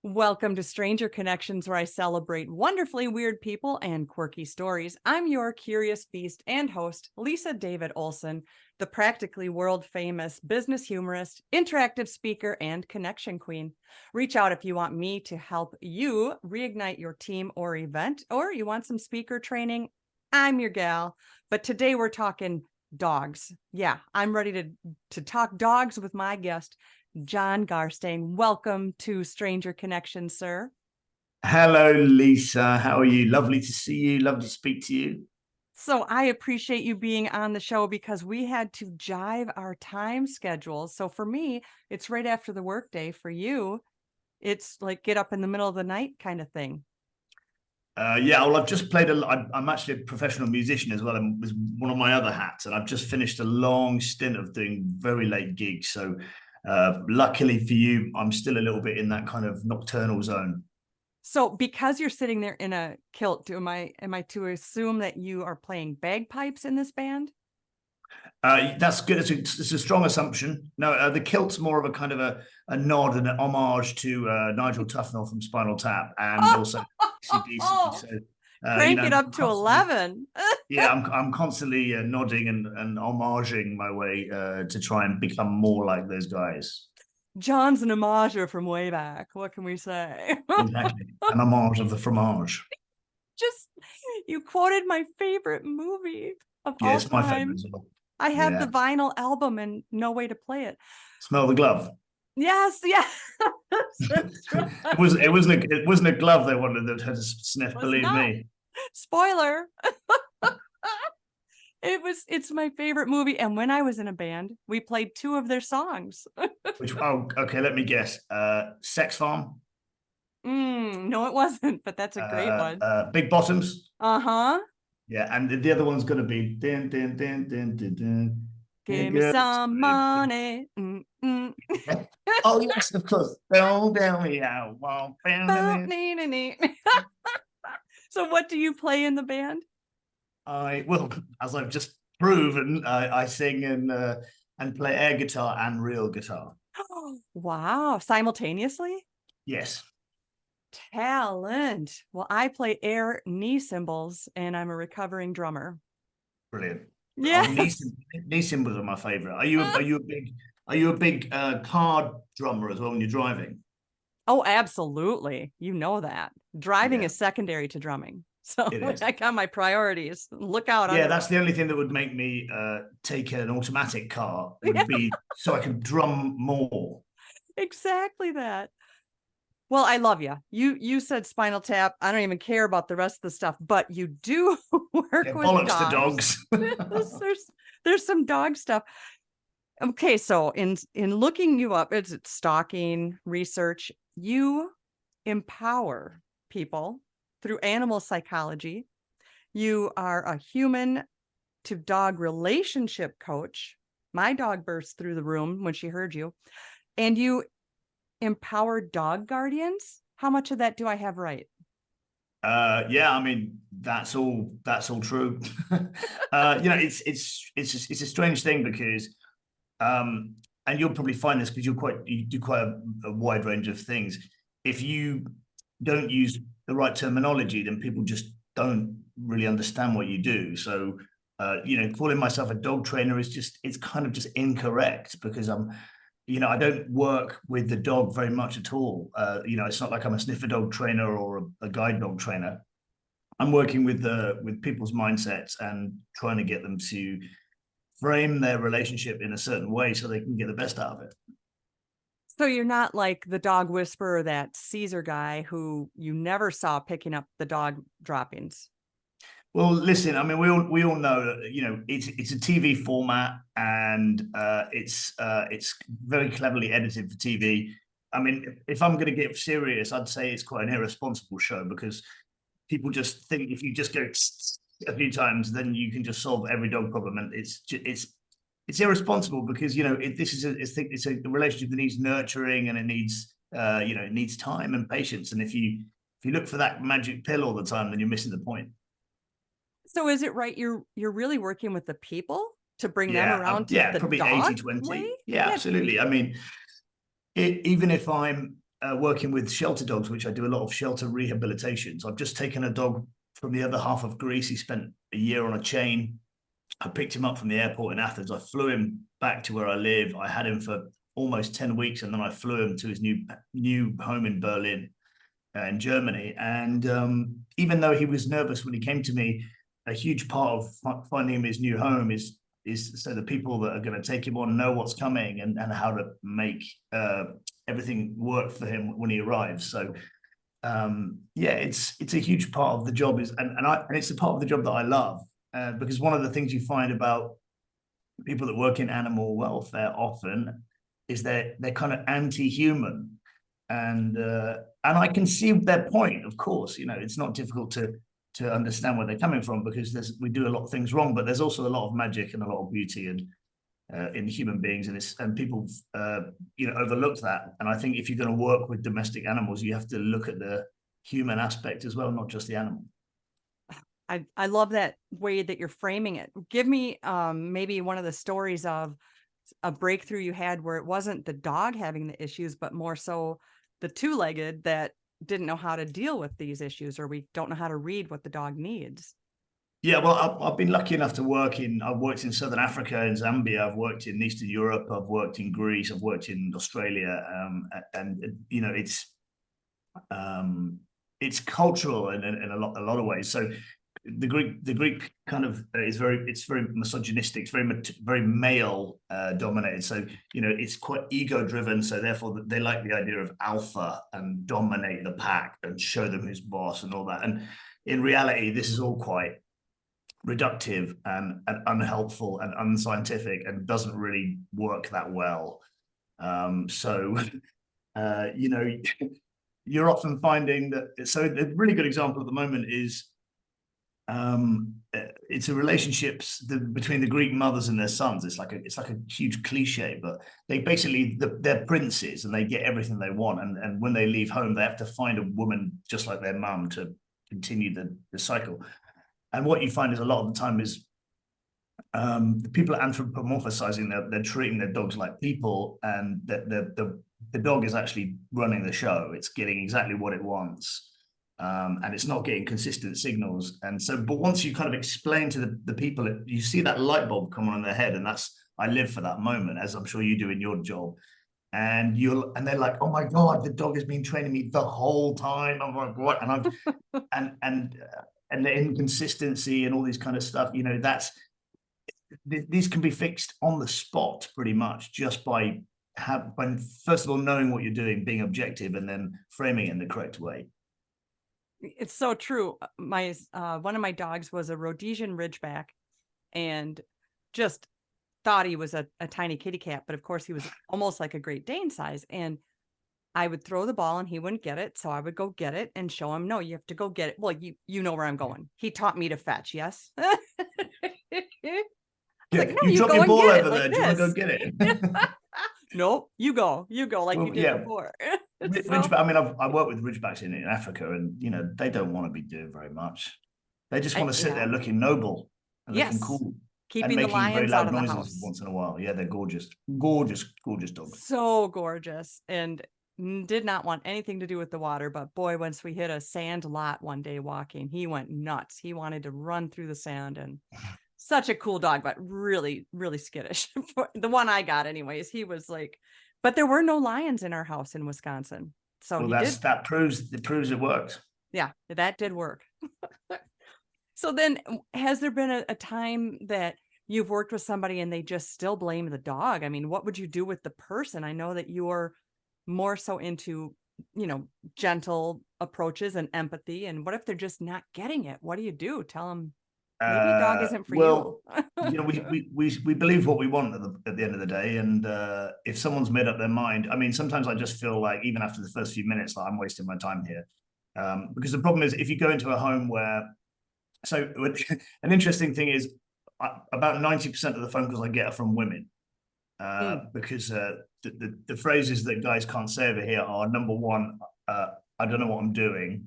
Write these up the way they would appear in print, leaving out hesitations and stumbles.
Welcome to Stranger Connections, where I celebrate wonderfully weird people and quirky stories. I'm your curious beast and host, Lisa David Olson, the practically world famous business humorist, interactive speaker, and connection queen. Reach out if you want me to help you reignite your team or event, or you want some speaker training. I'm your gal. But today we're talking dogs. Yeah, I'm ready to talk dogs with my guest, Jon Garstang. Welcome to Stranger Connections, sir. Hello, Lisa. How are you? Lovely to see you. Lovely to speak to you. So I appreciate you being on the show because we had to jive our time schedules. So for me, it's right after the workday. For you, it's like get up in the middle of the night kind of thing. Yeah, well, I've just played I'm actually a professional musician as well, and was one of my other hats, and I've just finished a long stint of doing very late gigs. So, luckily for you, I'm still a little bit in that kind of nocturnal zone. So because you're sitting there in a kilt, am I to assume that you are playing bagpipes in this band? That's good. It's a strong assumption. No, the kilt's more of a kind of a nod and an homage to Nigel Tufnell from Spinal Tap, and also AC/DC. So, Crank it I'm up to constantly 11. yeah, I'm constantly nodding and homaging my way to try and become more like those guys. John's an homager from way back. What can we say? Exactly, an homage of the fromage. Just you quoted my favorite movie of Yeah, all it's my favorite time. as well. I have the Yeah, vinyl album and no way to play it. smell the glove. Yes, yes, that's it right. was it wasn't a glove they wanted that had a sniff. Was Believe not. me. Spoiler. It's my favorite movie. And when I was in a band, we played two of their songs. Which okay, let me guess. Sex Farm. No, it wasn't, but that's a great one. Big Bottoms. Uh-huh. Yeah, and the other one's gonna be din din din din din din. Hey, Give me girl. some money. Oh yes, of course. Don't tell me I won't. So what do you play in the band? I well, as I've just proven, I sing and play air guitar and real guitar. Wow, simultaneously? Yes, Talent. Well, I play air knee cymbals and I'm a recovering drummer. brilliant. Oh, Yes. knee cymbals are my favorite. Are you a big car drummer as well when you're driving? Oh, absolutely. You know that. Driving Yeah, is secondary to drumming. So it is. I got my priorities. Look out Yeah, under. that's the only thing that would make me take an automatic car Yeah, would be so I can drum more. exactly that. Well, I love you. You said Spinal Tap. I don't even care about the rest of the stuff, but you do work Yeah, with bollocks to dogs. dogs. There's some dog stuff. Okay, so in looking you up, it's stalking research. You empower people through animal psychology. You are a human to dog relationship coach. My dog burst through the room when she heard you. And you empower dog guardians. How much of that do I have right? Yeah, I mean that's all true. It's a strange thing because and you'll probably find this because you do quite a wide range of things. If you don't use the right terminology, then people just don't really understand what you do. So calling myself a dog trainer is just it's kind of just incorrect because I don't work with the dog very much at all. It's not like I'm a sniffer dog trainer or a guide dog trainer. I'm working with people's mindsets and trying to get them to frame their relationship in a certain way so they can get the best out of it. So you're not like the dog whisperer, that Caesar guy who you never saw picking up the dog droppings. Well, listen, I mean, we all know that it's a TV format and it's very cleverly edited for TV. I mean, if I'm going to get serious, I'd say it's quite an irresponsible show because people just think if you just go a few times, then you can just solve every dog problem, and it's irresponsible because this is it's a relationship that needs nurturing and it needs it needs time and patience, and if you look for that magic pill all the time, then you're missing the point. So is it right you're really working with the people to bring them Yeah, around to yeah, the probably dog 80 way? 20. Yeah, Yeah. absolutely. I mean, even if I'm working with shelter dogs, which I do a lot of shelter rehabilitation. So I've just taken a dog from the other half of Greece. He spent a year on a chain. I picked him up from the airport in Athens. I flew him back to where I live. I had him for almost 10 weeks, and then I flew him to his new home in Berlin, in Germany. And even though he was nervous when he came to me, a huge part of finding him his new home is so the people that are going to take him on know what's coming and how to make everything work for him when he arrives. So yeah, it's a huge part of the job, and it's a part of the job that I love, because one of the things you find about people that work in animal welfare often is they're kind of anti-human, and I can see their point. Of course, it's not difficult to understand where they're coming from, because we do a lot of things wrong, but there's also a lot of magic and a lot of beauty in human beings, and people overlook that. And I think if you're going to work with domestic animals, you have to look at the human aspect as well, not just the animal. I love that way that you're framing it. Give me maybe one of the stories of a breakthrough you had where it wasn't the dog having the issues, but more so the two-legged that didn't know how to deal with these issues, or we don't know how to read what the dog needs. Yeah, well, I've been lucky enough to I've worked in Southern Africa, in Zambia, I've worked in Eastern Europe, I've worked in Greece, I've worked in Australia, and it's cultural in a lot of ways. So the Greek kind of it's very misogynistic, it's very male dominated. So it's quite ego driven. So therefore they like the idea of alpha and dominate the pack and show them who's boss and all that. And in reality, this is all quite reductive and unhelpful and unscientific, and doesn't really work that well. You're often finding that. So a really good example at the moment is it's a relationships between the Greek mothers and their sons. It's like a huge cliche, but they basically they're princes and they get everything they want, and when they leave home they have to find a woman just like their mum to continue the cycle. And what you find is a lot of the time is the people are anthropomorphizing. They're treating their dogs like people, and the dog is actually running the show. It's getting exactly what it wants. And it's not getting consistent signals. And so, but once you kind of explain to the people, you see that light bulb come on in their head. And I live for that moment, as I'm sure you do in your job. And they're like, oh my God, the dog has been training me the whole time. I'm like, what? And and the inconsistency and all these kind of stuff, these can be fixed on the spot pretty much just by first of all, knowing what you're doing, being objective, and then framing it in the correct way. It's so true. My one of my dogs was a Rhodesian Ridgeback, and just thought he was a tiny kitty cat, but of course he was almost like a Great Dane size. And I would throw the ball and he wouldn't get it, so I would go get it and show him, no, you have to go get it. Well, you know where I'm going. He taught me to fetch. Yes. Yeah, like, no, you drop your ball over there. Like, do you want to go get it? Nope, you go like you did before. Ridgeback. I mean, I worked with Ridgebacks in Africa, and they don't want to be doing very much. They just want to sit there looking noble and looking cool, keeping and the lions very loud out of the noises house once in a while. Yeah, they're gorgeous dogs. So gorgeous, and did not want anything to do with the water. But boy, once we hit a sand lot one day walking, he went nuts. He wanted to run through the sand, and such a cool dog, but really, really skittish. The one I got anyways, he was like, but there were no lions in our house in Wisconsin. So that proves it works. Yeah, that did work. So then has there been a time that you've worked with somebody and they just still blame the dog? I mean, what would you do with the person? I know that you're more so into, gentle approaches and empathy. And what if they're just not getting it? What do you do? Tell them maybe a dog isn't for you. We believe what we want at the end of the day. And if someone's made up their mind, I mean, sometimes I just feel like even after the first few minutes, like I'm wasting my time here. Because the problem is if you go into a home where, so an interesting thing is about 90% of the phone calls I get are from women. Because the phrases that guys can't say over here are, number one, I don't know what I'm doing.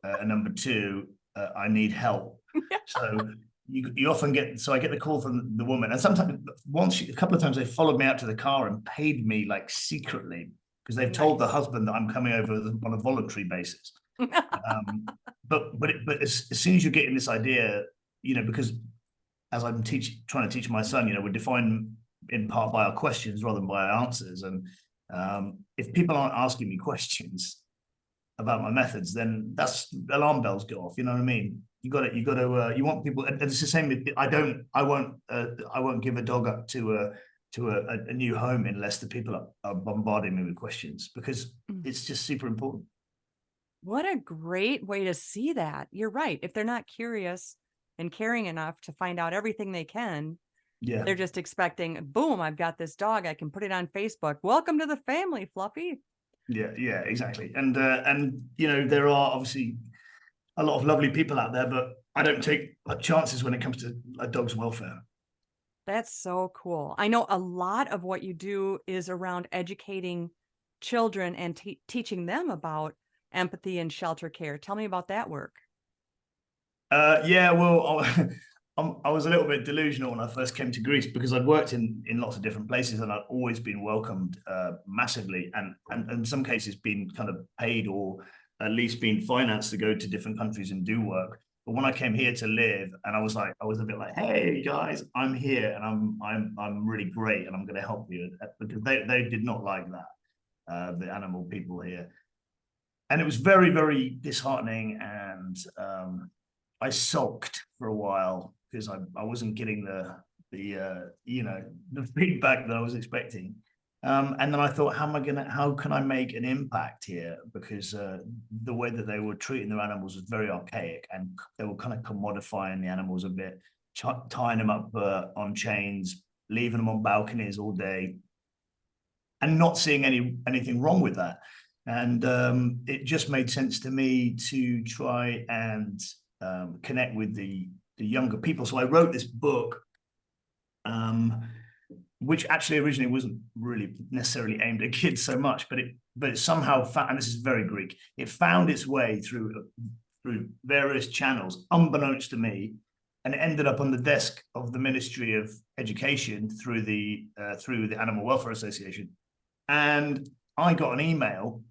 And number two, I need help. So you often get, so I get the call from the woman, and sometimes a couple of times they followed me out to the car and paid me like secretly because they've told the husband that I'm coming over on a voluntary basis. But as soon as you get in this idea, because as I'm trying to teach my son, we're defined in part by our questions rather than by our answers. And if people aren't asking me questions about my methods, then that's alarm bells go off. You know what I mean? You want people, and it's the same with, I won't give a dog up to a new home unless the people are bombarding me with questions, because it's just super important. What a great way to see that. You're right. If they're not curious and caring enough to find out everything they can, they're just expecting, boom, I've got this dog, I can put it on Facebook. Welcome to the family, Fluffy. Yeah, exactly. And there are obviously a lot of lovely people out there, but I don't take chances when it comes to a dog's welfare. That's so cool. I know a lot of what you do is around educating children and teaching them about empathy and shelter care. Tell me about that work. Yeah, well, I was a little bit delusional when I first came to Greece, because I'd worked in lots of different places and I'd always been welcomed massively, and in some cases been kind of paid or at least been financed to go to different countries and do work. But when I came here to live, and I was a bit like, hey guys, I'm here and I'm really great and I'm going to help you, because they did not like that, the animal people here. And it was very, very disheartening, and I sulked for a while because I wasn't getting the feedback that I was expecting. And then I thought, how can I make an impact here? Because the way that they were treating their animals was very archaic, and they were kind of commodifying the animals a bit, tying them up on chains, leaving them on balconies all day, and not seeing anything wrong with that. And it just made sense to me to try and connect with the younger people. So I wrote this book, which actually originally wasn't really necessarily aimed at kids so much, but it somehow found, and this is very Greek, it found its way through various channels, unbeknownst to me, and it ended up on the desk of the Ministry of Education through the Animal Welfare Association. And I got an email,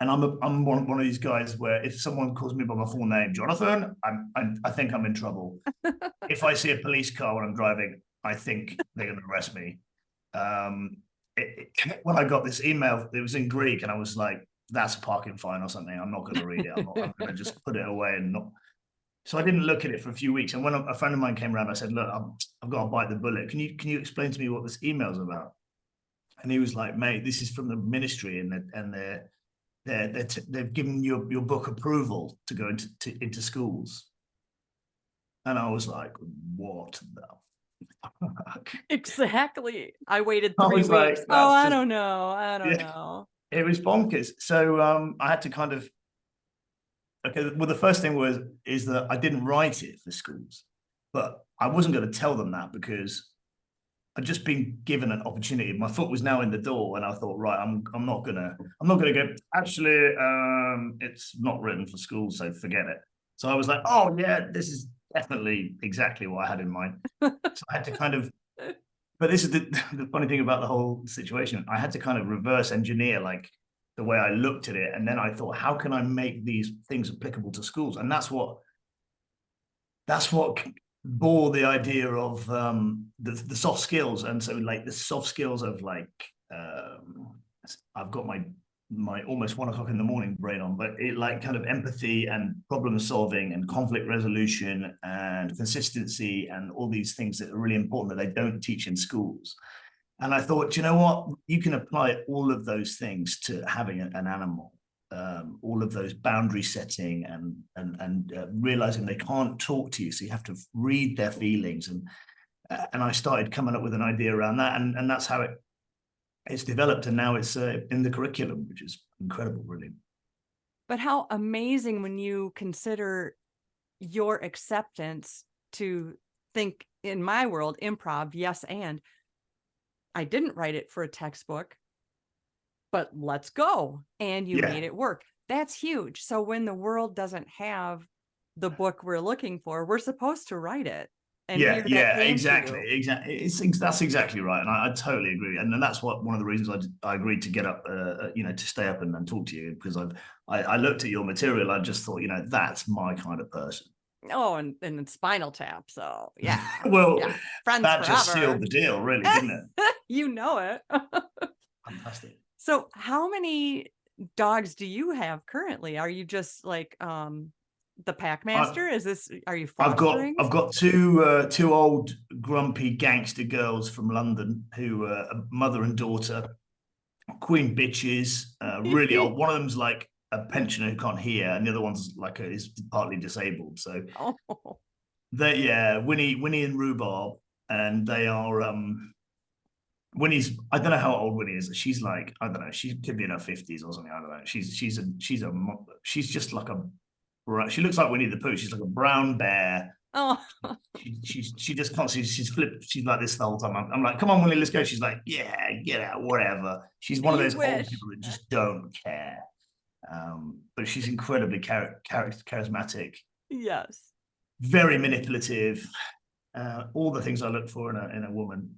and I'm one of these guys where if someone calls me by my full name, Jonathan, I think I'm in trouble. If I see a police car when I'm driving, I think they're going to arrest me. When I got this email, it was in Greek, and I was like, that's a parking fine or something. I'm not going to read it. I'm going to just put it away and not. So I didn't look at it for a few weeks. And when a friend of mine came around, I said, look, I've got to bite the bullet. Can you explain to me what this email's about? And he was like, mate, this is from the ministry, and they've given your book approval to go into schools. And I was like, what the fuck? Exactly. I waited 3 weeks. Like, I don't know. It was bonkers. So I had to kind of, okay, well, the first thing is that I didn't write it for schools, but I wasn't going to tell them that, because I'd just been given an opportunity. My foot was now in the door, and I thought, right, I'm not gonna go, actually, it's not written for schools, so forget it. So I was like, oh yeah, this is definitely exactly what I had in mind. So I had to kind of, but this is the funny thing about the whole situation. I had to kind of reverse engineer like the way I looked at it, and then I thought, how can I make these things applicable to schools? And that's what bore the idea of the soft skills. And so like the soft skills of like I've got my almost 1 o'clock in the morning brain on, but it like kind of empathy and problem solving and conflict resolution and consistency and all these things that are really important that they don't teach in schools. And I thought, you know what, you can apply all of those things to having an animal. All of those boundary setting and realizing they can't talk to you, so you have to read their feelings, and I started coming up with an idea around that, and that's how it's developed, and now it's in the curriculum, which is incredible, really. But how amazing when you consider your acceptance to think, in my world, improv, yes, and I didn't write it for a textbook, but let's go. And you made it work. That's huge. So when the world doesn't have the book we're looking for, we're supposed to write it. and hear that came exactly, to you. exactly. That's exactly right, and I totally agree. And that's one of the reasons I agreed to get up, to stay up and talk to you, because I looked at your material. I just thought, that's my kind of person. Oh, and Spinal Tap. So yeah, Well, yeah, friends that just sealed forever. the deal, really, didn't it? You know it. Fantastic. So how many dogs do you have currently? Are you just like the pack master? Are you fostering? I've got two old grumpy gangster girls from London who are mother and daughter, queen bitches, really old. One of them's like a pensioner who can't hear, and the other one's like is partly disabled. So Oh, Winnie and Rhubarb, and they are Winnie's, I don't know how old Winnie is. She's like, I don't know, she could be in her 50s or something. I don't know. She's just like she looks like Winnie the Pooh. She's like a brown bear. oh, She just can't see. She's flipped. She's like this the whole time. I'm like, come on, Winnie, let's go. She's like, yeah, get out, whatever. She's one of you those old wish. people that just don't care. But she's incredibly charismatic, Yes. very manipulative. All the things I look for in a woman.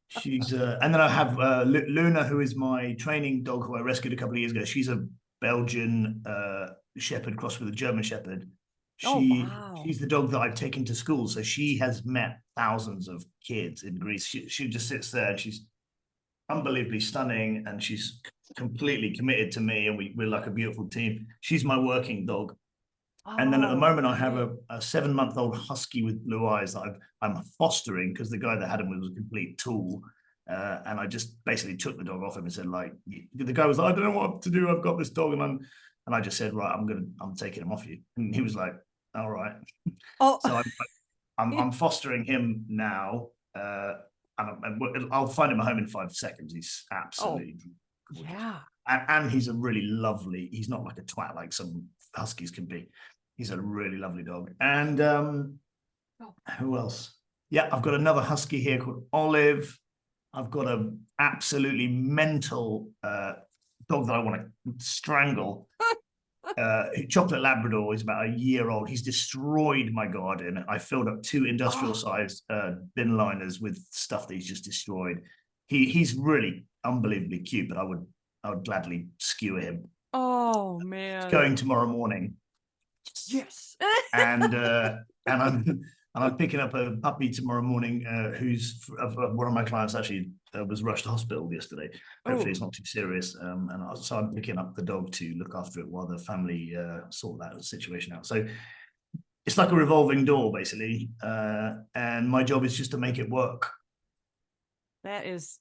She's and then I have Luna, who is my training dog, who I rescued a couple of years ago. She's a Belgian shepherd crossed with a German shepherd. Oh, wow. She's the dog that I've taken to school, so she has met thousands of kids in Greece. She just sits there, and she's unbelievably stunning, and she's completely committed to me, and we're like a beautiful team. She's my working dog. And then at the moment, I have a 7-month-old husky with blue eyes that I'm fostering, because the guy that had him was a complete tool. And I just basically took the dog off him and said, like, the guy was like, I don't know what to do. I've got this dog, and I just said, right, I'm taking him off you. And he was like, all right. Oh, So I'm fostering him now. And I'll find him a home in 5 seconds. He's absolutely gorgeous. Yeah. And he's a really lovely. He's not like a twat like some huskies can be. He's a really lovely dog. And who else? Yeah, I've got another husky here called Olive. I've got a absolutely mental dog that I want to strangle. Chocolate Labrador is about a year old. He's destroyed my garden. I filled up 2 industrial-sized bin liners with stuff that he's just destroyed. He's really unbelievably cute, but I would gladly skewer him. Oh man. It's going tomorrow morning. Yes. and I'm picking up a puppy tomorrow morning who's one of my clients actually was rushed to hospital yesterday. Hopefully it's not too serious. So I'm picking up the dog to look after it while the family sort that situation out. So it's like a revolving door, basically. And my job is just to make it work. That is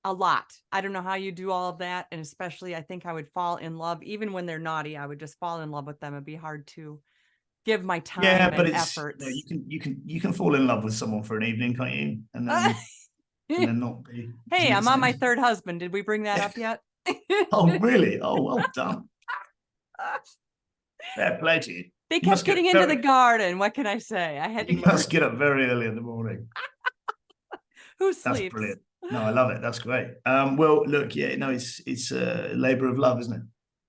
a lot. I don't know how you do all of that. And especially, I think I would fall in love, even when they're naughty, I would just fall in love with them. It'd be hard to give my time and efforts. You can fall in love with someone for an evening, can't you? And then not be. Hey, I'm on my 3rd husband. Did we bring that up yet? Oh, really? Oh, well done. Fair play to you. They kept getting into the garden. What can I say? I had to. You must get up very early in the morning. Who sleeps? That's brilliant. No, I love it. That's great. Well, look, yeah, no, it's a labor of love, isn't it?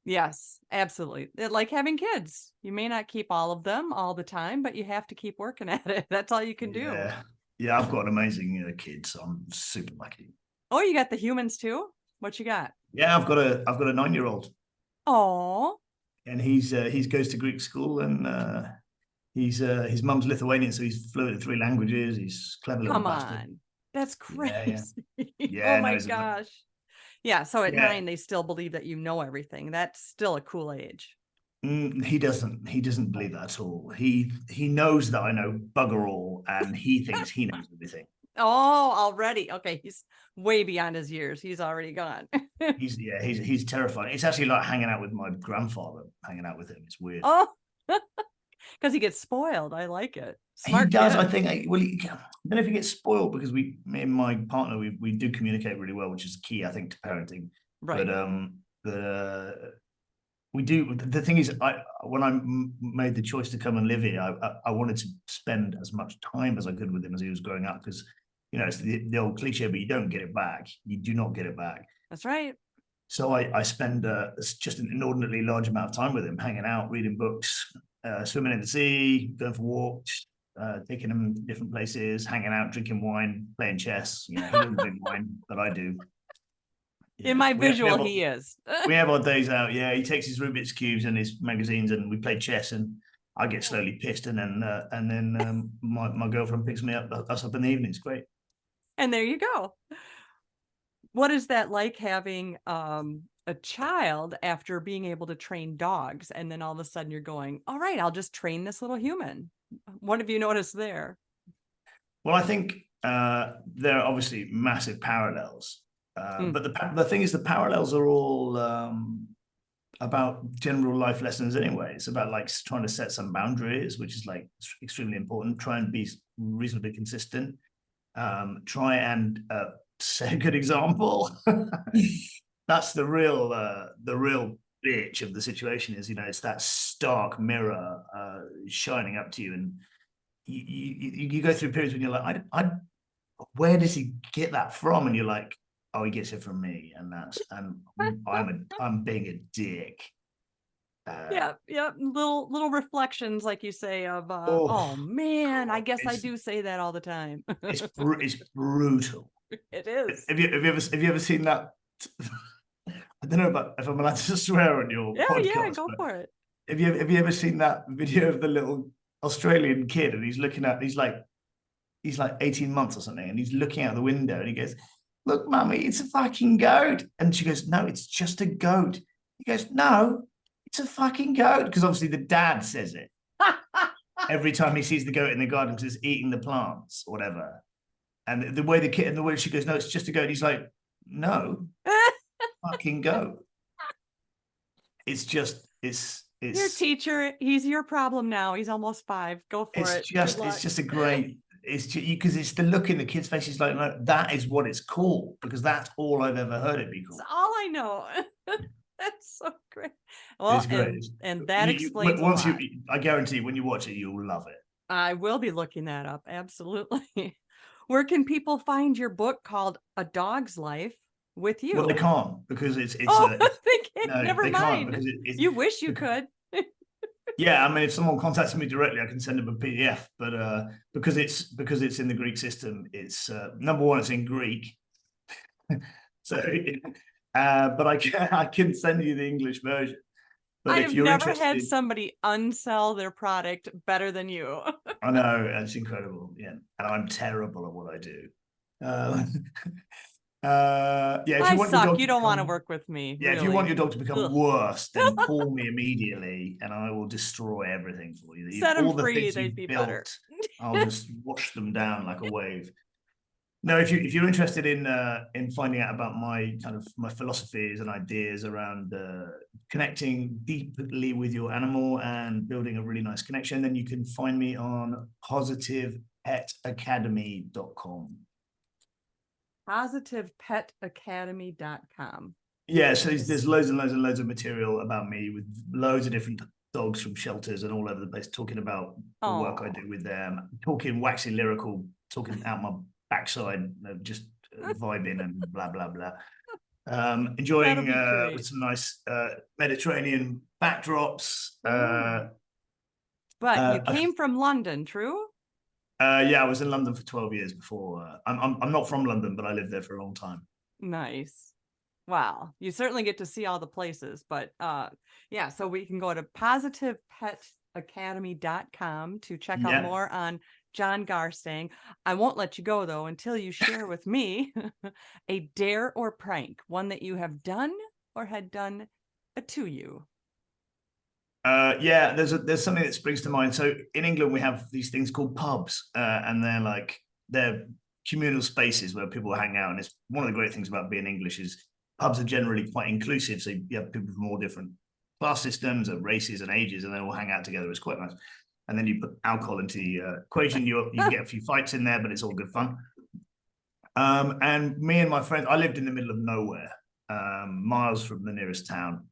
Yes, absolutely. Like having kids. You may not keep all of them all the time, but you have to keep working at it. That's all you can do. Yeah, I've got an amazing kid, so I'm super lucky. Oh, you got the humans too? What you got? Yeah, I've got a 9-year-old. Oh. And he goes to Greek school, and his mum's Lithuanian, so he's fluent in 3 languages. He's clever little bastard. Come on. That's crazy. Yeah, oh my gosh. Yeah, so at 9 they still believe that you know everything. That's still a cool age. He doesn't believe that at all. He knows that I know bugger all, and he thinks he knows everything. Oh, already. Okay, he's way beyond his years. He's already gone. he's terrifying. It's actually like hanging out with my grandfather, hanging out with him. It's weird. Oh, because he gets spoiled. I like it. Smart he does. kid. I think. I don't know if he gets spoiled, because me and my partner, we do communicate really well, which is key, I think, to parenting. Right. But we do. The thing is, when I made the choice to come and live here, I wanted to spend as much time as I could with him as he was growing up, because it's the old cliche, but you don't get it back. You do not get it back. That's right. So I spend just an inordinately large amount of time with him, hanging out, reading books, swimming in the sea, going for walks, taking him to different places, hanging out, drinking wine, playing chess. You know, he doesn't drink wine, but I do. Yeah. In my visual, he is. We have our days out. Yeah, he takes his Rubik's cubes and his magazines, and we play chess. And I get slowly pissed, and then my girlfriend picks me up, us up in the evening. It's great. And there you go. What is that like having a child after being able to train dogs, and then all of a sudden you're going, all right, I'll just train this little human? What have you noticed there? Well, I think there are obviously massive parallels, but the thing is, the parallels are all about general life lessons anyway. It's about like trying to set some boundaries, which is like extremely important. Try and be reasonably consistent. Try and set a good example. That's the real bitch of the situation. Is, you know, it's that stark mirror shining up to you, and you go through periods when you're like, I where does he get that from? And you're like, oh, he gets it from me, and I'm being a dick. Yeah. Little reflections, like you say, of oh man, I guess I do say that all the time. It's brutal. It is. Have you ever seen that? I don't know about if I'm allowed to swear on your podcast. Yeah, go for it. Have you ever seen that video of the little Australian kid, and he's like 18 months or something, and he's looking out the window and he goes, look, mummy, it's a fucking goat. And she goes, no, it's just a goat. He goes, no, it's a fucking goat. Because obviously the dad says it every time he sees the goat in the garden because it's eating the plants or whatever. And the way the kid, and the way she goes, no, it's just a goat. He's like, no, fucking goat. It's your teacher. He's your problem now. He's almost 5. Go for it. It's just a great. It's just, because it's the look in the kid's face. He's like, no, that is what it's called, because that's all I've ever heard it be called. That's all I know. That's so great. Well, it's great. And that explains a lot. I guarantee when you watch it, you'll love it. I will be looking that up. Absolutely. Where can people find your book called A Dog's Life with You? Well, they can't, because it's they can't. No, never mind. Can't, you wish you could. Yeah, I mean, if someone contacts me directly, I can send them a PDF. But because it's in the Greek system, it's number one, it's in Greek. So, but I can send you the English version. But I've never had somebody unsell their product better than you. I know, it's incredible. Yeah, and I'm terrible at what I do. If you want your dog, you don't want to work with me. Yeah, really. If you want your dog to become worse, then call me immediately, and I will destroy everything for you. Set them free; they'd be better. I'll just wash them down like a wave. No, if you're interested in finding out about my philosophies and ideas around connecting deeply with your animal and building a really nice connection, then you can find me on positivepetacademy.com. positivepetacademy.com. Yeah, so there's loads and loads and loads of material about me, with loads of different dogs from shelters and all over the place, talking about the work I do with them, talking waxing lyrical, talking out my backside, just vibing and blah blah blah. Enjoying with some nice Mediterranean backdrops. But you came from London, true? Yeah, I was in London for 12 years before. I'm not from London, but I lived there for a long time. Nice. Wow. You certainly get to see all the places, but yeah, so we can go to positivepetacademy.com to check out more on Jon Garstang. I won't let you go though until you share with me a dare or prank, one that you have done or had done to you. Yeah, there's something that springs to mind. So in England, we have these things called pubs, and they're communal spaces where people hang out. And it's one of the great things about being English is pubs are generally quite inclusive. So you have people from all different class systems and races and ages, and they all hang out together. It's quite nice. And then you put alcohol into the equation. You can get a few fights in there, but it's all good fun. And me and my friends, I lived in the middle of nowhere, miles from the nearest town.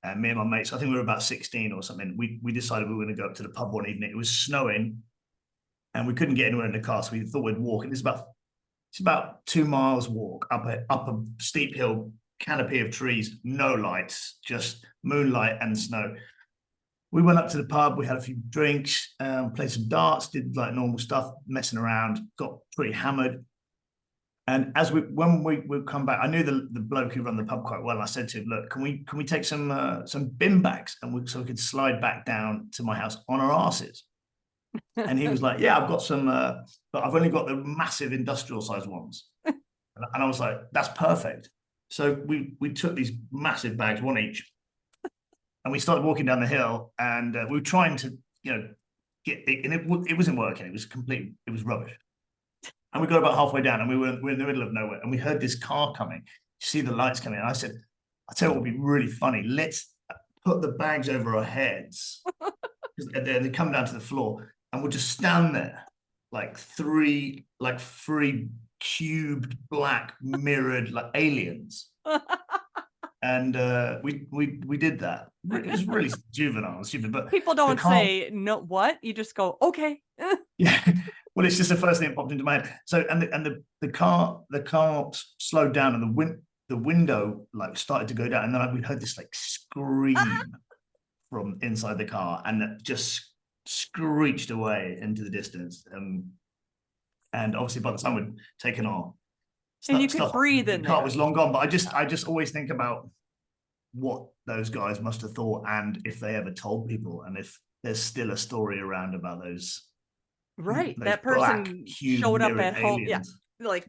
And me and my mates, I think we were about 16 or something. We decided we were going to go up to the pub one evening. It was snowing, and we couldn't get anywhere in the car, so we thought we'd walk. And it's about 2 miles walk up a steep hill, canopy of trees, no lights, just moonlight and snow. we went up to the pub, we had a few drinks, played some darts, did like normal stuff, messing around, got pretty hammered. And when we come back, I knew the bloke who ran the pub quite well. I said to him, "Look, can we take some bin bags so we could slide back down to my house on our asses?" And he was like, "Yeah, I've got some, but I've only got the massive industrial size ones." And I was like, "That's perfect." So we took these massive bags, one each, and we started walking down the hill. And we were trying to, get it, and it wasn't working. It was rubbish. And we got about halfway down, and we're in the middle of nowhere, and we heard this car coming. You see the lights coming. And I said, "I'll tell you what would be really funny. Let's put the bags over our heads, and they come down to the floor, and we'll just stand there like three cubed black mirrored like aliens." And we did that. It was really juvenile and stupid, but people don't say no. What? You just go, okay. Yeah. Well, it's just the first thing that popped into my head. So, and the car slowed down, and the window like started to go down, and then we heard this like scream from inside the car, and it just screeched away into the distance. And obviously, by the time we'd taken our and you could breathe in the there. car was long gone. But I just always think about what those guys must have thought, and if they ever told people, and if there's still a story around about those. Right. That person showed up at home. Aliens. Yeah. Like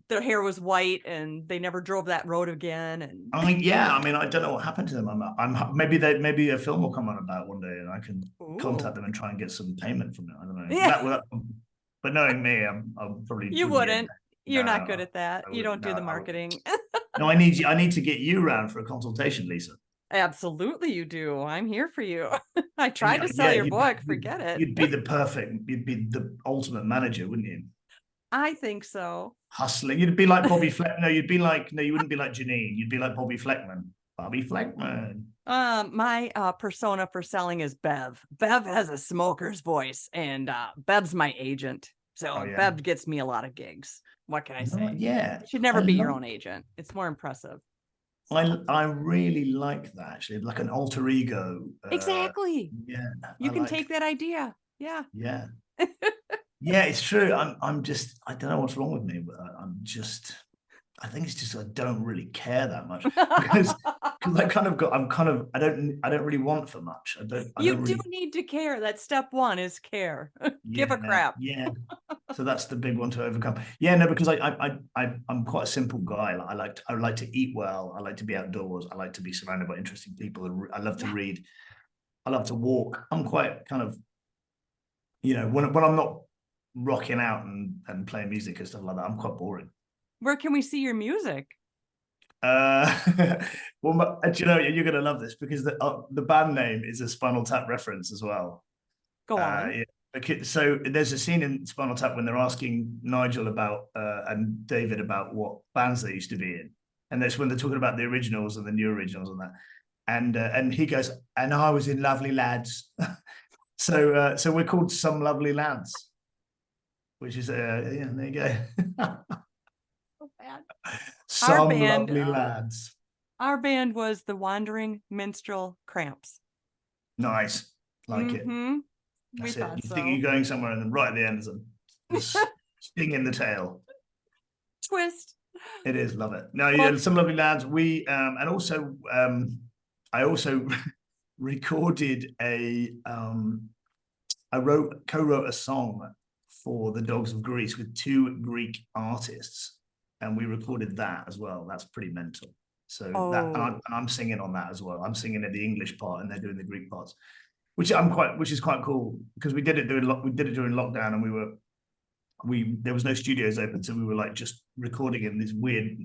their hair was white and they never drove that road again. And I mean, I don't know what happened to them. I'm maybe a film will come on about one day, and I can contact them and try and get some payment from it. I don't know. Yeah. But knowing me, I'm probably you wouldn't. You're not good at that. You don't do the marketing. No, I need to get you around for a consultation, Lisa. Absolutely, you do. I'm here for you. I tried to sell your book. Forget it. You'd be the ultimate manager, wouldn't you? I think so. Hustling. You'd be like Bobby Fleck. No, you wouldn't be like Janine. You'd be like Bobby Fleckman. Bobby Fleckman. My persona for selling is Bev. Bev has a smoker's voice, and Bev's my agent. So Bev gets me a lot of gigs. What can I say? Yeah. You should never be your own agent. It's more impressive. I really like that, actually, like an alter ego. Exactly. Yeah. You can take that idea. Yeah. Yeah. Yeah, it's true. I'm just, I don't know what's wrong with me, but I think it's just I don't really care that much because I don't really want for much. You do need to care. That's step one is care. Give a crap. Yeah. So that's the big one to overcome. Yeah, no, because I'm quite a simple guy. I like to eat well. I like to be outdoors. I like to be surrounded by interesting people. I love to read. I love to walk. I'm quite kind of, when I'm not rocking out and playing music and stuff like that, I'm quite boring. Where can we see your music? Well, do you know, you're going to love this because the band name is a Spinal Tap reference as well. Go on. Yeah. Okay, so there's a scene in Spinal Tap when they're asking Nigel about and David about what bands they used to be in, and that's when they're talking about the originals and the new originals and that, and he goes, "And I was in Lovely Lads," so we're called Some Lovely Lads, which is there you go. So bad. Some Lovely Lads. Our band was the Wandering Minstrel Cramps. Nice, like it. That's it. You think you're going somewhere, and then right at the end there's a sting in the tail. Twist. It is, love it. No, yeah, Some Lovely Lads. We and also I also recorded co-wrote a song for the Dogs of Greece with 2 Greek artists, and we recorded that as well. That's pretty mental. So that I'm singing on that as well. I'm singing in the English part, and they're doing the Greek parts. Which is quite cool because we did it during lockdown, and there was no studios open, so we were like just recording in this weird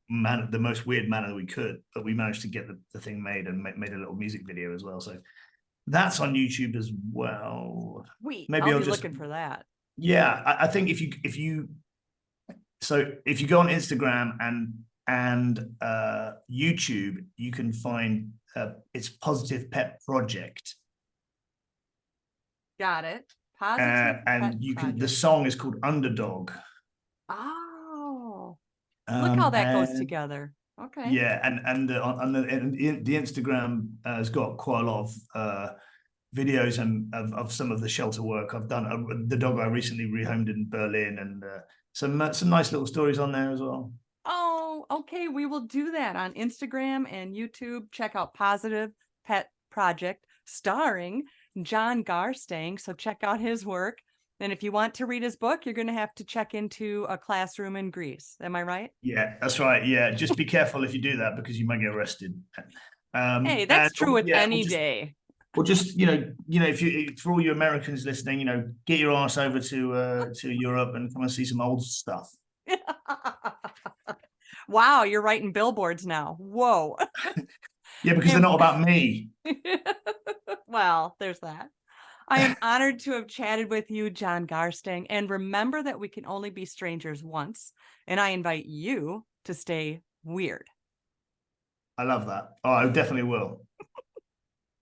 manner, the most weird manner we could, but we managed to get the thing made and made a little music video as well. So that's on YouTube as well. Maybe I'll be looking for that. Yeah, I think if you go on Instagram and YouTube, you can find it's Positive Pet Project. Got it. Positive and you can. The song is called Underdog. Oh, look how that goes together. Okay. Yeah, and the Instagram has got quite a lot of videos and of some of the shelter work I've done. The dog I recently rehomed in Berlin, and some nice little stories on there as well. Oh, okay. We will do that on Instagram and YouTube. Check out Positive Pet Project starring Jon Garstang. So check out his work. And if you want to read his book, you're going to have to check into a classroom in Greece. Am I right? Yeah, that's right. Yeah, just be careful if you do that because you might get arrested. Hey, And that's true with yeah, any day. or just if you, for all you Americans listening, get your ass over to Europe and come and see some old stuff. Wow, you're writing billboards now. Whoa. Yeah, because they're not about me. Well, there's that. I am honored to have chatted with you, Jon Garstang, and remember that we can only be strangers once, and I invite you to stay weird. I love that. Oh, I definitely will.